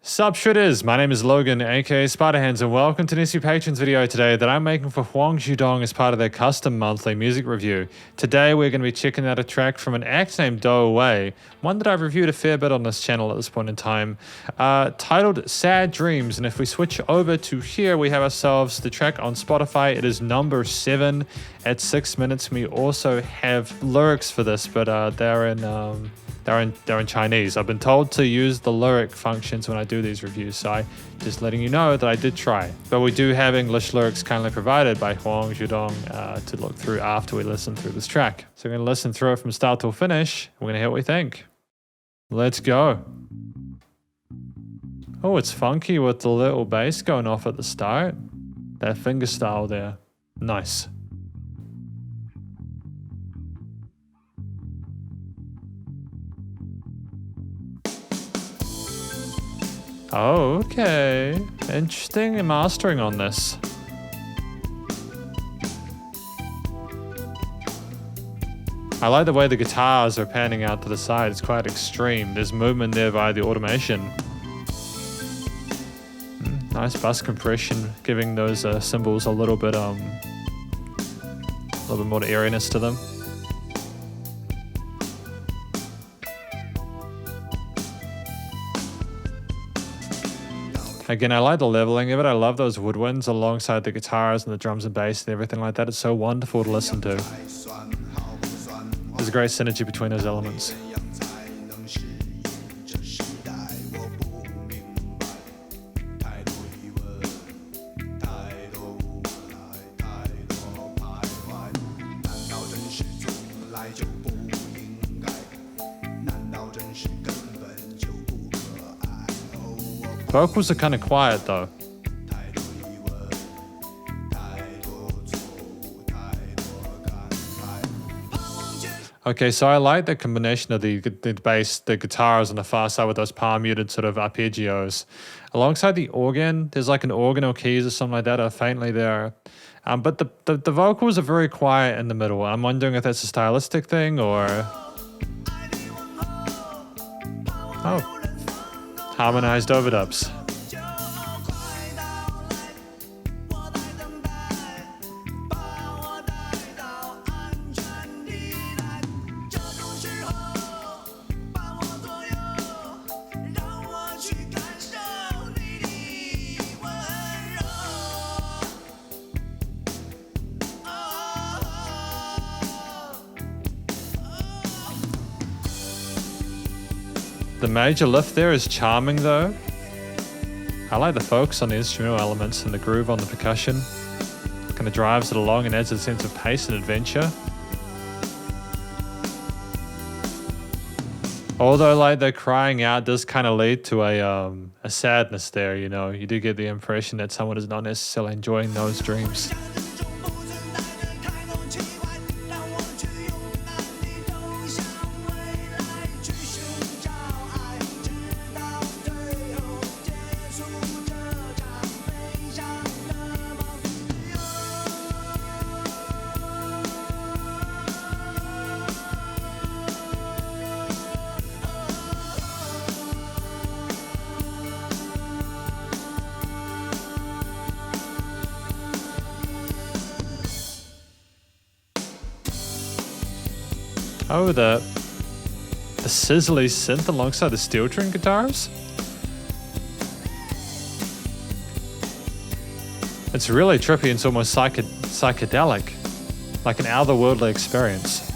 Sup Shredders, my name is Logan aka Spiderhands and welcome to an SP Patrons video today that I'm making for Huang Zhudong as part of their custom monthly music review. Today we're going to be checking out a track from an act named Dou Wei, one that I've reviewed a fair bit on this channel at this point in time, titled Sad Dreams. And if we switch over to here, we have ourselves the track on Spotify. It is number 7 at 6 minutes. We also have lyrics for this, but they're in Chinese. I've been told to use the lyric functions when I do these reviews, so I just letting you know that I did try. But we do have English lyrics kindly provided by Huang Zhudong to look through after we listen through this track. So we're going to listen through it from start till finish. We're going to hear what we think. Let's go. Oh, it's funky with the little bass going off at the start. That finger style there. Nice. Oh, okay. Interesting mastering on this. I like the way the guitars are panning out to the side. It's quite extreme. There's movement there via the automation. Nice bus compression, giving those cymbals a little bit more airiness to them. Again, I like the leveling of it. I love those woodwinds alongside the guitars and the drums and bass and everything like that. It's so wonderful to listen to. There's a great synergy between those elements. Vocals are kind of quiet though. Okay, so I like the combination of the bass, the guitars on the far side with those palm muted sort of arpeggios. Alongside the organ, there's like an organ or keys or something like that are faintly there. But the vocals are very quiet in the middle. I'm wondering if that's a stylistic thing or... Oh. Harmonized overdubs. The major lift there is charming though. I like the focus on the instrumental elements and the groove on the percussion. Kind of drives it along and adds a sense of pace and adventure. Although like the crying out does kind of lead to a sadness there, you know. You do get the impression that someone is not necessarily enjoying those dreams. Oh, the sizzly synth alongside the steel string guitars. It's really trippy and it's almost psychedelic, like an otherworldly experience.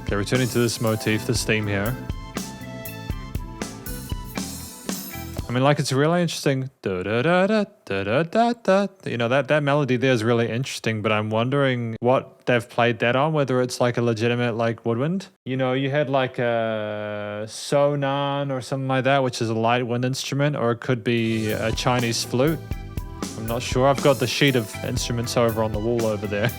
Okay, returning to this motif, this theme here. I mean, like, it's really interesting. You know, that melody there is really interesting, but I'm wondering what they've played that on, whether it's like a legitimate like woodwind. You know, you had like a sonan or something like that, which is a light wind instrument, or it could be a Chinese flute. I'm not sure. I've got the sheet of instruments over on the wall over there.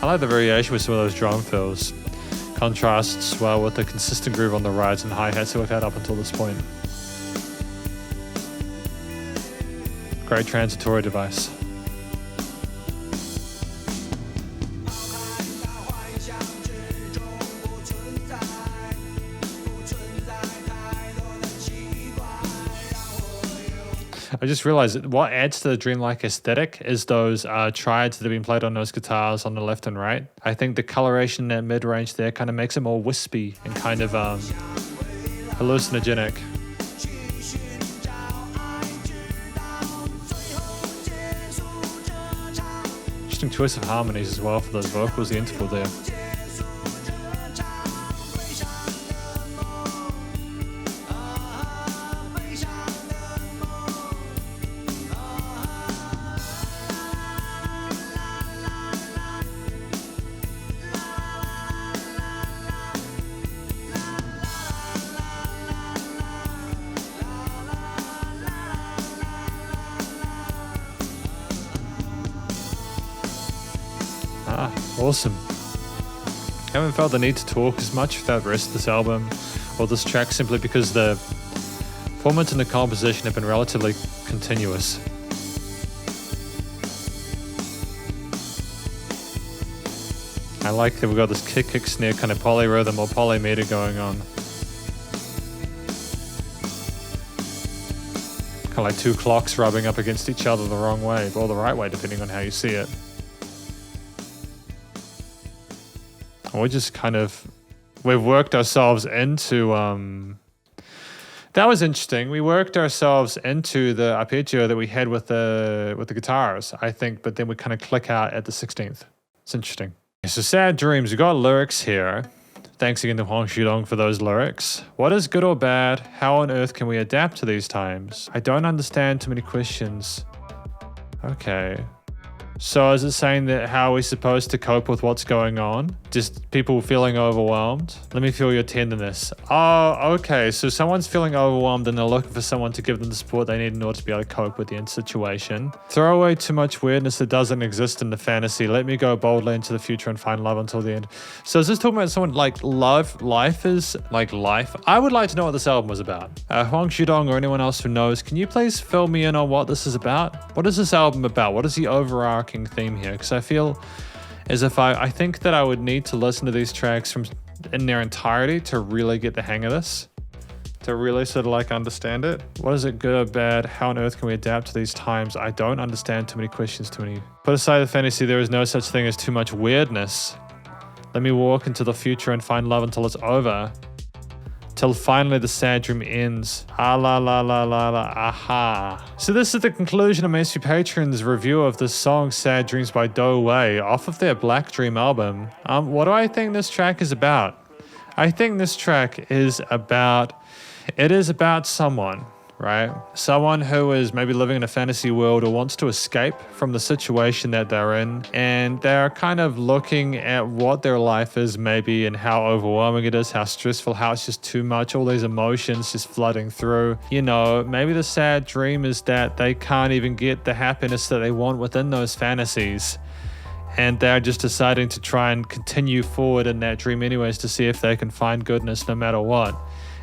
I like the variation with some of those drum fills. Contrasts well with the consistent groove on the rides and hi-hats that we've had up until this point. Great transitory device. I just realized that what adds to the dreamlike aesthetic is those triads that have been played on those guitars on the left and right. I think the coloration in that mid-range there kind of makes it more wispy and kind of hallucinogenic. Interesting choice of harmonies as well for those vocals, the interval there. Awesome. Haven't felt the need to talk as much about the rest of this album or this track simply because the performance and the composition have been relatively continuous. I like that we've got this kick snare kind of polyrhythm or polymeter going on. Kind of like two clocks rubbing up against each other the wrong way or the right way depending on how you see it. We've worked ourselves into, that was interesting. We worked ourselves into the arpeggio that we had with the guitars, I think, but then we kind of click out at the 16th. It's interesting. So Sad Dreams, we got lyrics here. Thanks again to Huang Xudong for those lyrics. What is good or bad? How on earth can we adapt to these times? I don't understand too many questions. Okay. So is it saying that how are we supposed to cope with what's going on? Just people feeling overwhelmed? Let me feel your tenderness. Oh, okay. So someone's feeling overwhelmed and they're looking for someone to give them the support they need in order to be able to cope with the situation. Throw away too much weirdness that doesn't exist in the fantasy. Let me go boldly into the future and find love until the end. So is this talking about someone like life is like life? I would like to know what this album was about. Huang Xudong or anyone else who knows, can you please fill me in on what this is about? What is this album about? What is the overarching theme here? Because I feel as if I think that I would need to listen to these tracks in their entirety to really get the hang of this, to really sort of like understand it. What is it, good or bad? How on earth can we adapt to these times? I don't understand too many questions, too many. Put aside the fantasy, there is no such thing as too much weirdness. Let me walk into the future and find love until it's over. Till finally the sad dream ends. Ah la la la la la aha. So this is the conclusion of my SP Patrons review of the song Sad Dreams by Dou Wei off of their Black Dream album. What do I think this track is about? I think this track is about someone, right? Someone who is maybe living in a fantasy world or wants to escape from the situation that they're in, and they're kind of looking at what their life is maybe and how overwhelming it is, how stressful, how it's just too much, all these emotions just flooding through. You know, maybe the sad dream is that they can't even get the happiness that they want within those fantasies, and they're just deciding to try and continue forward in that dream anyways to see if they can find goodness no matter what.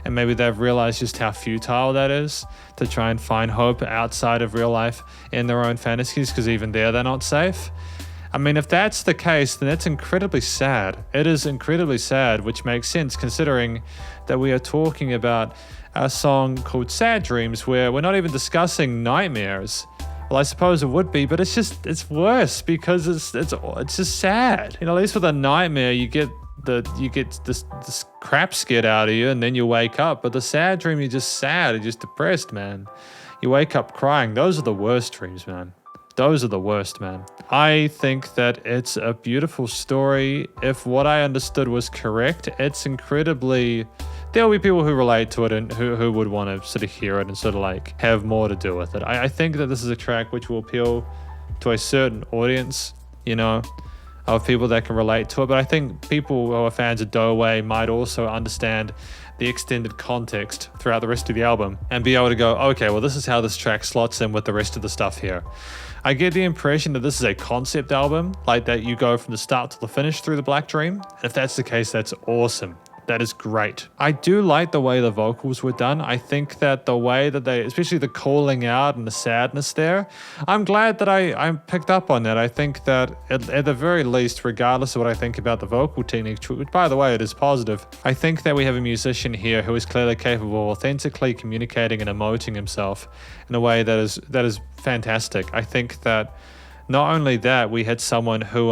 And maybe they've realized just how futile that is to try and find hope outside of real life in their own fantasies, because even there they're not safe. I mean, if that's the case, then that's incredibly sad. It is incredibly sad, which makes sense considering that we are talking about a song called Sad Dreams, where we're not even discussing nightmares. Well, I suppose it would be, but it's worse because it's just sad. You know, at least with a nightmare, you get this crap scared out of you, and then you wake up. But the sad dream, you're just sad, you're just depressed, man. You wake up crying. Those are the worst dreams, man. Those are the worst, man. I think that it's a beautiful story. If what I understood was correct, it's incredibly... There'll be people who relate to it and who would want to sort of hear it and sort of like have more to do with it. I think that this is a track which will appeal to a certain audience, you know, of people that can relate to it. But I think people who are fans of Dou Wei might also understand the extended context throughout the rest of the album and be able to go, okay, well, this is how this track slots in with the rest of the stuff here. I get the impression that this is a concept album, like that you go from the start to the finish through the Black Dream. And if that's the case, that's awesome. That is great. I do like the way the vocals were done. I think that the way that they, especially the calling out and the sadness there, I'm glad that I picked up on that. I think that at the very least, regardless of what I think about the vocal technique, which by the way, it is positive, I think that we have a musician here who is clearly capable of authentically communicating and emoting himself in a way that is fantastic. I think that not only that, we had someone who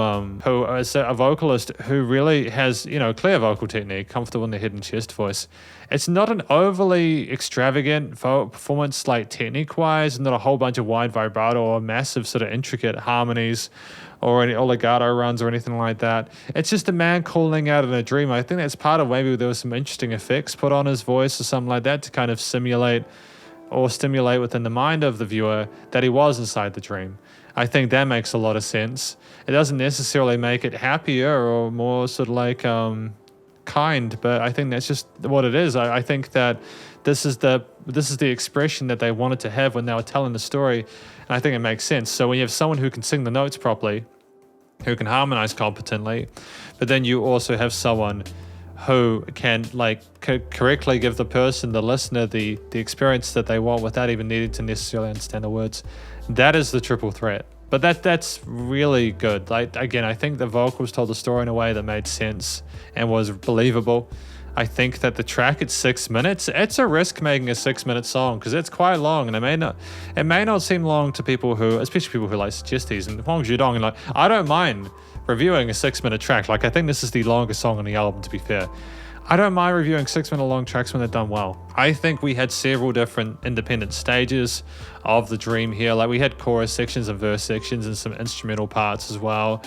is a vocalist who really has, you know, clear vocal technique, comfortable in the head and chest voice. It's not an overly extravagant performance, like technique-wise, not a whole bunch of wide vibrato or massive sort of intricate harmonies or any legato runs or anything like that. It's just a man calling out in a dream. I think that's part of maybe there was some interesting effects put on his voice or something like that to kind of simulate or stimulate within the mind of the viewer that he was inside the dream. I think that makes a lot of sense. It doesn't necessarily make it happier or more sort of like kind, but I think that's just what it is. I think that this is the expression that they wanted to have when they were telling the story, and I think it makes sense. So when you have someone who can sing the notes properly, who can harmonize competently, but then you also have someone who can like correctly give the person, the listener, the experience that they want without even needing to necessarily understand the words. That is the triple threat. But that's really good. Like, again, I think the vocals told the story in a way that made sense and was believable. I think that the track at 6 minutes, it's a risk making a 6-minute song because it's quite long, and it may not seem long to people who, especially people who like suggest these. And Huang Zhudong, and like, I don't mind reviewing a 6-minute track. Like, I think this is the longest song on the album, to be fair. I don't mind reviewing 6-minute long tracks when they're done well. I think we had several different independent stages of the dream here. Like, we had chorus sections and verse sections and some instrumental parts as well.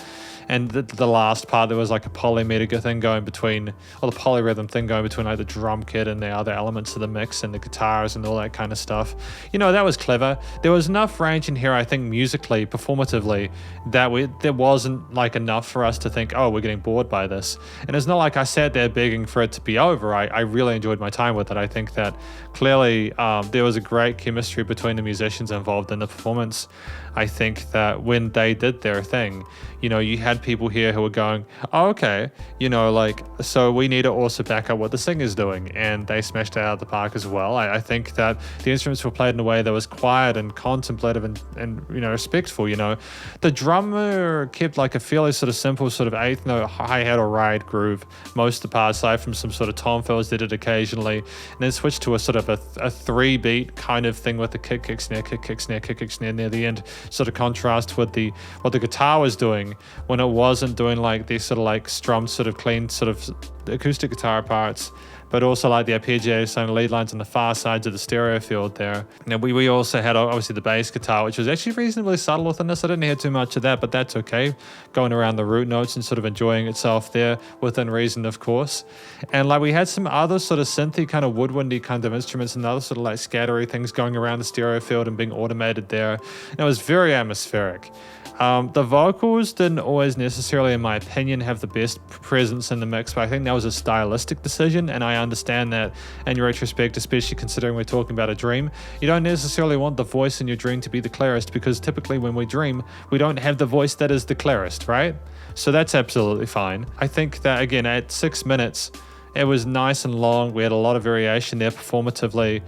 And the last part, there was like a polymedica thing going between, or the polyrhythm thing going between like the drum kit and the other elements of the mix and the guitars and all that kind of stuff. You know, that was clever. There was enough range in here, I think, musically, performatively, that there wasn't like enough for us to think, oh, we're getting bored by this. And it's not like I sat there begging for it to be over. I really enjoyed my time with it. I think that clearly there was a great chemistry between the musicians involved in the performance. I think that when they did their thing, you know, you had people here who were going, oh, okay, you know, like, so we need to also back up what the singer's doing, and they smashed it out of the park as well. I think that the instruments were played in a way that was quiet and contemplative and you know, respectful. You know, the drummer kept like a fairly sort of simple sort of eighth note hi-hat or ride groove most of the parts, aside from some sort of tom fills they did occasionally, and then switched to a sort of a 3-beat kind of thing with the kick snare, kick snare near the end, sort of contrast with what the guitar was doing when it wasn't doing like these sort of like strummed sort of clean sort of acoustic guitar parts, but also like the arpeggiated sounding lead lines on the far sides of the stereo field there. Now we also had obviously the bass guitar, which was actually reasonably subtle within this. I didn't hear too much of that, but that's okay. Going around the root notes and sort of enjoying itself there within reason, of course. And like we had some other sort of synthy kind of woodwindy kind of instruments and other sort of like scattery things going around the stereo field and being automated there. And it was very atmospheric. The vocals didn't always necessarily, in my opinion, have the best presence in the mix, but I think that was a stylistic decision, and I understand that in retrospect, especially considering we're talking about a dream. You don't necessarily want the voice in your dream to be the clearest, because typically when we dream, we don't have the voice that is the clearest, right? So that's absolutely fine. I think that, again, at 6 minutes, It was nice and long. We had a lot of variation there performatively.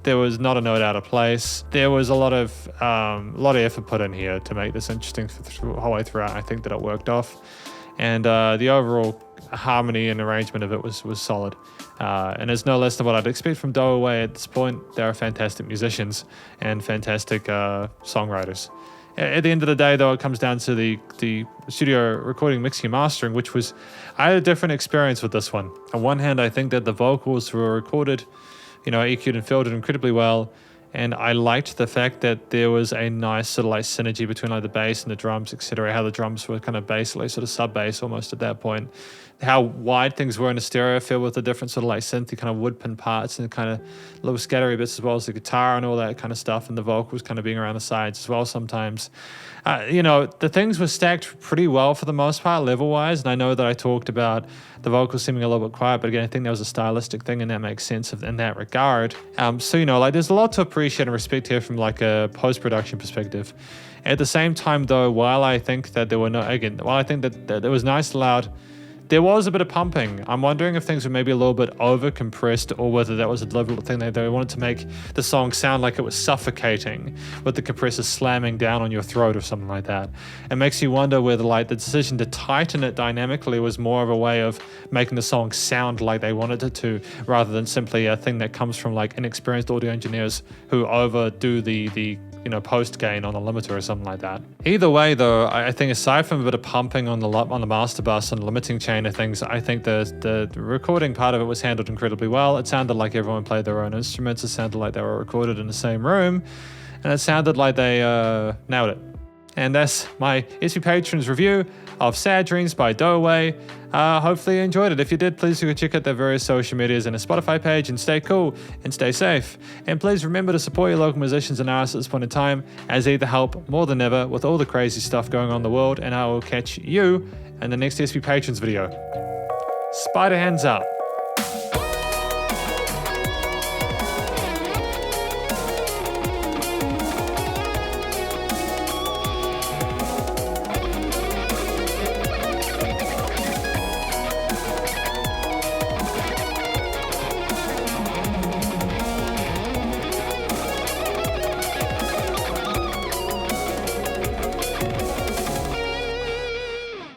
There was not a note out of place. There was a lot of effort put in here to make this interesting the whole way throughout. I think that it worked off, and the overall harmony and arrangement of it was solid. And it's no less than what I'd expect from Dou Wei at this point. They're fantastic musicians and fantastic songwriters. At the end of the day, though, it comes down to the studio recording, mixing, and mastering, which was, I had a different experience with this one. On one hand, I think that the vocals were recorded, EQ'd and filtered incredibly well, and I liked the fact that there was a nice sort of like synergy between like the bass and the drums, etc. How the drums were kind of basically sort of sub bass almost at that point. How wide things were in a stereo field with the different sort of like synthy kind of woodpin parts and kind of little scattery bits, as well as the guitar and all that kind of stuff, and the vocals kind of being around the sides as well sometimes. The things were stacked pretty well for the most part level-wise, and I know that I talked about the vocals seeming a little bit quiet, but again, I think that was a stylistic thing, and that makes sense in that regard. There's a lot to appreciate and respect here from like a post-production perspective. At the same time, though, while I think that there it was nice and loud, there was a bit of pumping. I'm wondering if things were maybe a little bit over compressed, or whether that was a deliberate thing that they wanted to make the song sound like it was suffocating with the compressor slamming down on your throat or something like that. It makes you wonder whether like the decision to tighten it dynamically was more of a way of making the song sound like they wanted it to, rather than simply a thing that comes from like inexperienced audio engineers who overdo the post gain on a limiter or something like that. Either way, though, I think aside from a bit of pumping on the master bus and limiting chain of things, I think the recording part of it was handled incredibly well. It sounded like everyone played their own instruments. It sounded like they were recorded in the same room, and it sounded like they nailed it. And that's my SP Patrons review of Sad Dreams by Dou Wei. Hopefully you enjoyed it. If you did, please go check out their various social medias and a Spotify page, and stay cool and stay safe. And please remember to support your local musicians and artists at this point in time, as they help more than ever with all the crazy stuff going on in the world. And I will catch you in the next SP Patrons video. Spiderhands out.